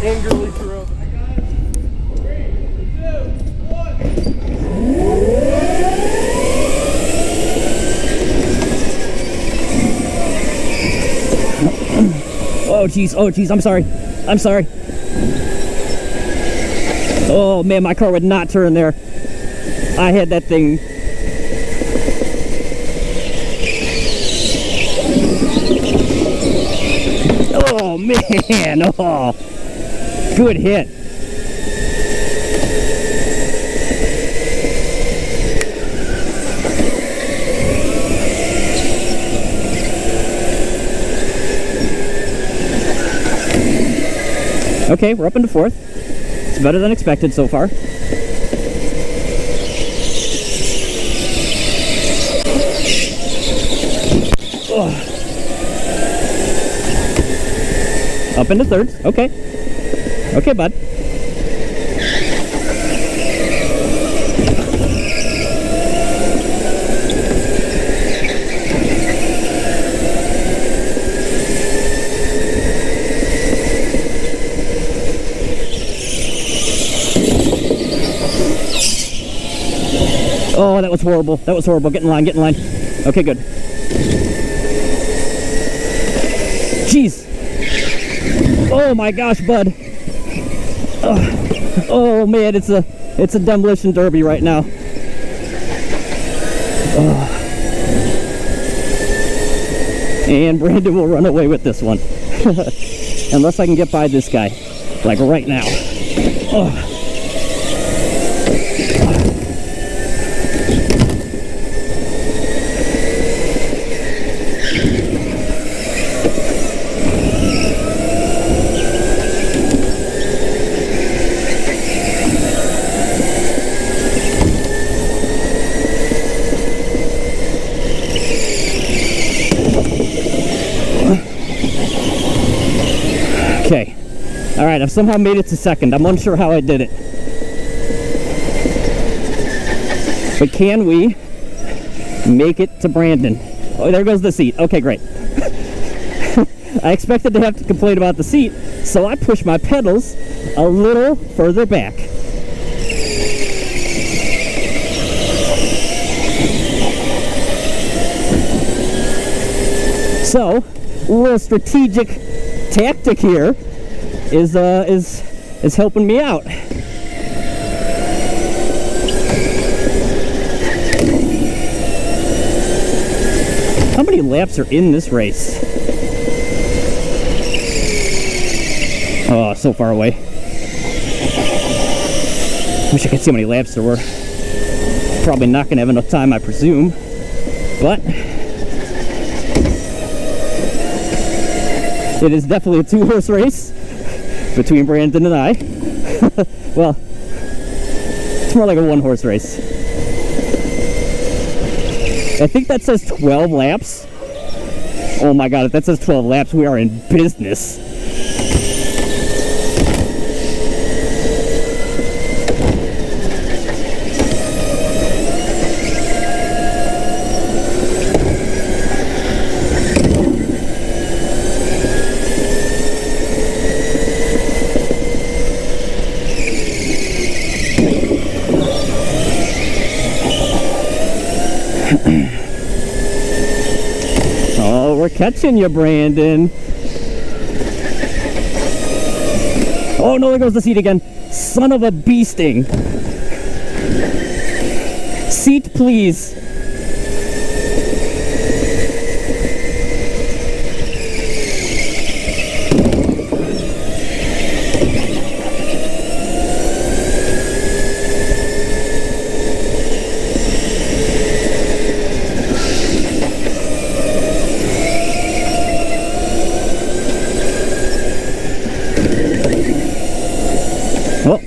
angrily threw. Oh jeez, I'm sorry. Oh man, my car would not turn there. I had that thing. Oh man, oh, good hit. Okay, we're up into fourth. It's better than expected so far. Ugh. Up into third. Okay. Okay, bud. Oh, that was horrible. That was horrible. Get in line, get in line. Okay, good. Jeez. Oh my gosh, bud. Oh man, it's a demolition derby right now. And Brandon will run away with this one. Unless I can get by this guy. Like right now. Oh. Okay. Alright, I've somehow made it to second. I'm unsure how I did it. But can we make it to Brandon? Oh, there goes the seat. Okay, great. I expected to have to complain about the seat, so I pushed my pedals a little further back. So, a little strategic tactic here is helping me out. How many laps are in this race? Oh, so far away. Wish I could see how many laps there were. Probably not gonna have enough time, I presume. But it is definitely a two-horse race between Brandon and I. Well, it's more like a one-horse race. I think that says 12 laps. Oh my god, if that says 12 laps, we are in business. Oh, we're catching you, Brandon. Oh no, there goes the seat again. Son of a bee sting. Seat, please.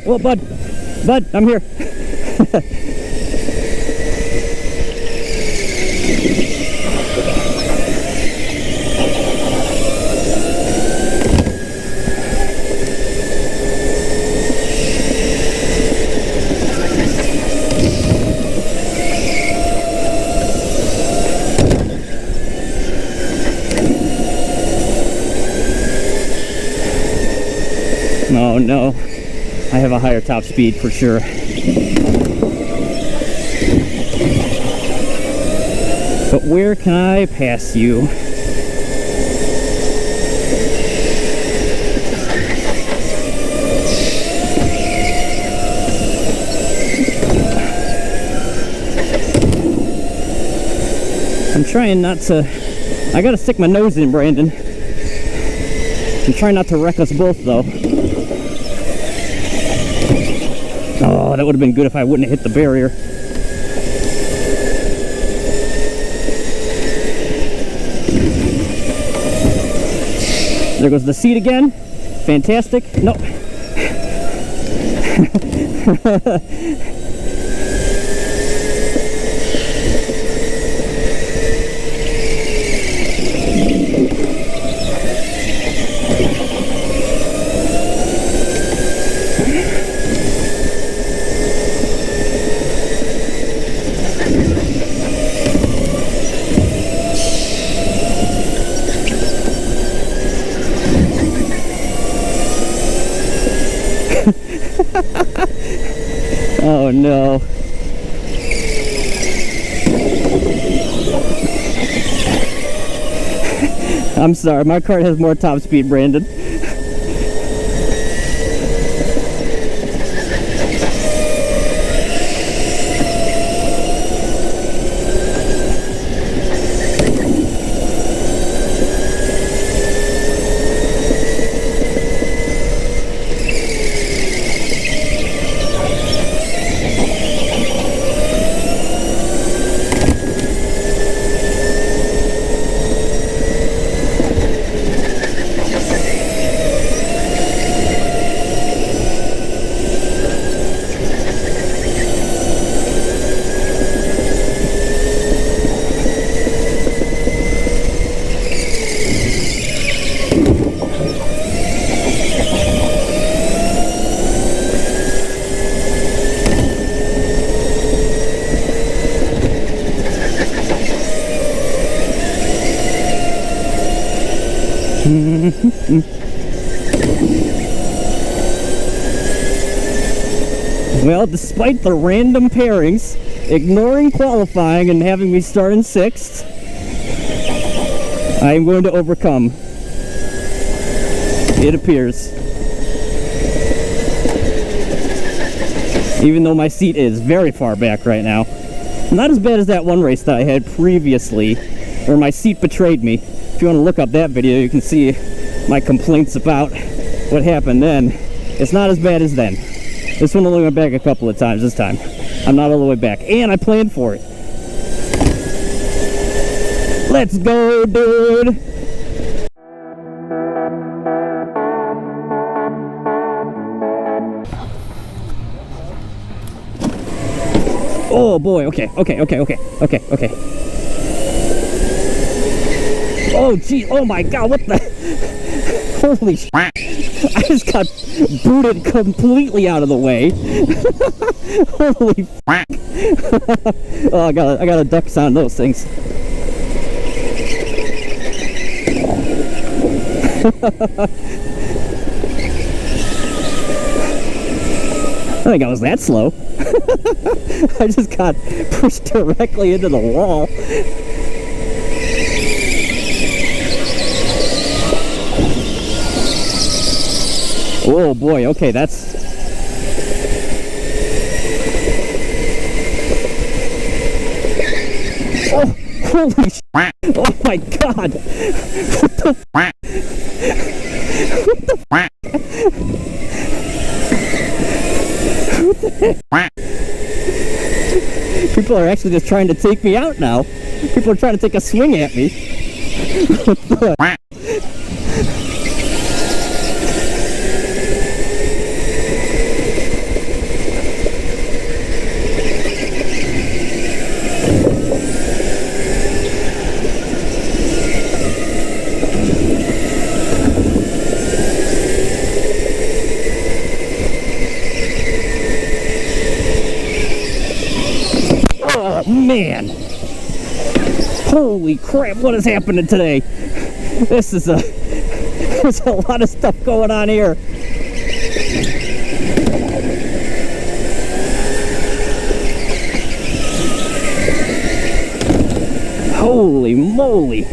Oh, bud, I'm here. Oh no, I have a higher top speed for sure. But where can I pass you? I'm trying not to... I gotta stick my nose in, Brandon. I'm trying not to wreck us both, though. Oh, that would have been good if I wouldn't have hit the barrier. There goes the seat again. Fantastic. No. Oh no. I'm sorry, my car has more top speed, Brandon. Well, despite the random pairings, ignoring qualifying and having me start in 6th, I am going to overcome. It appears. Even though my seat is very far back right now. Not as bad as that one race that I had previously, where my seat betrayed me. If you want to look up that video, you can see my complaints about what happened then. It's not as bad as then. This one only went back a couple of times this time. I'm not all the way back. And I planned for it. Let's go, dude! Oh boy, okay. Oh gee, oh my god, what the... Holy sh**. I just got booted completely out of the way. Holy f***. Oh, I gotta duck sound those things. I think I was that slow. I just got pushed directly into the wall. Oh boy, okay, that's... Oh, holy sh**. Oh my god! What the f***? What the f***? What the heck? People are actually just trying to take me out now. People are trying to take a swing at me. What the f***? Oh man, holy crap, what is happening today? There's a lot of stuff going on here. Holy moly.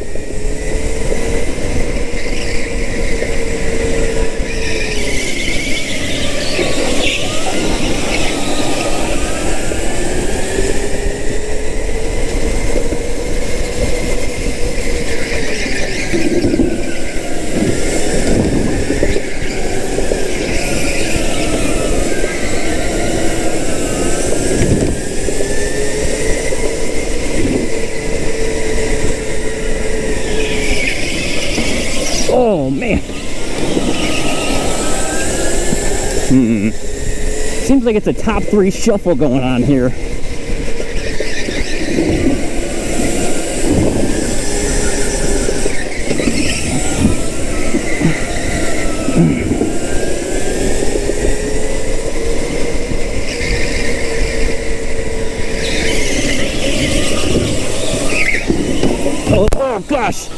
Oh man. Seems like it's a top 3 shuffle going on here. Oh gosh.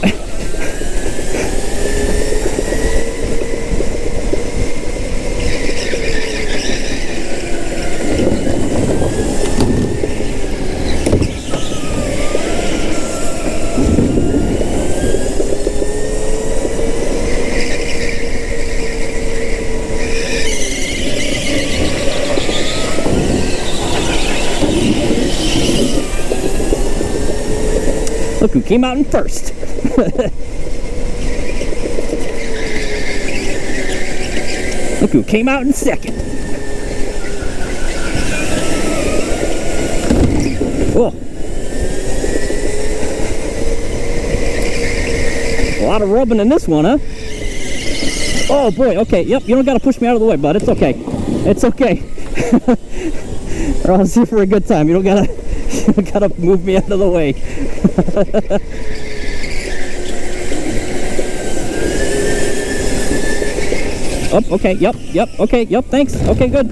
Look who came out in first. Look who came out in second. Oh. A lot of rubbing in this one, huh? Oh boy, okay, yep, you don't gotta push me out of the way, bud. It's okay. It's okay. Or I'll see you for a good time. You don't gotta move me out of the way. Oh, okay, yep, okay, yep, thanks. Okay, good.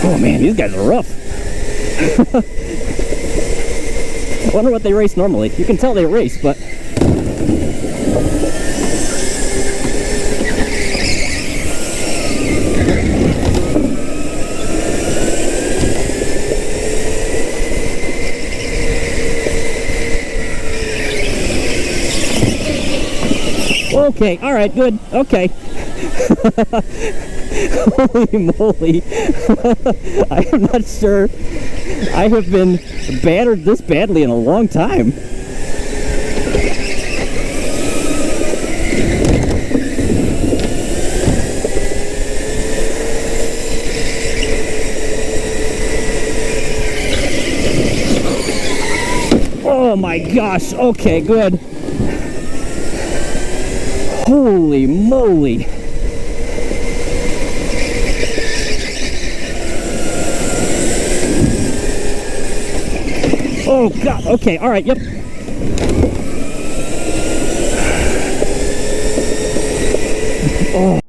Oh man, these guys are rough. I wonder what they race normally. You can tell they race, but... Okay, alright, good, okay. Holy moly. I am not sure I have been battered this badly in a long time. Oh my gosh, okay, good. Holy moly. Oh god, okay, alright, yep. Oh.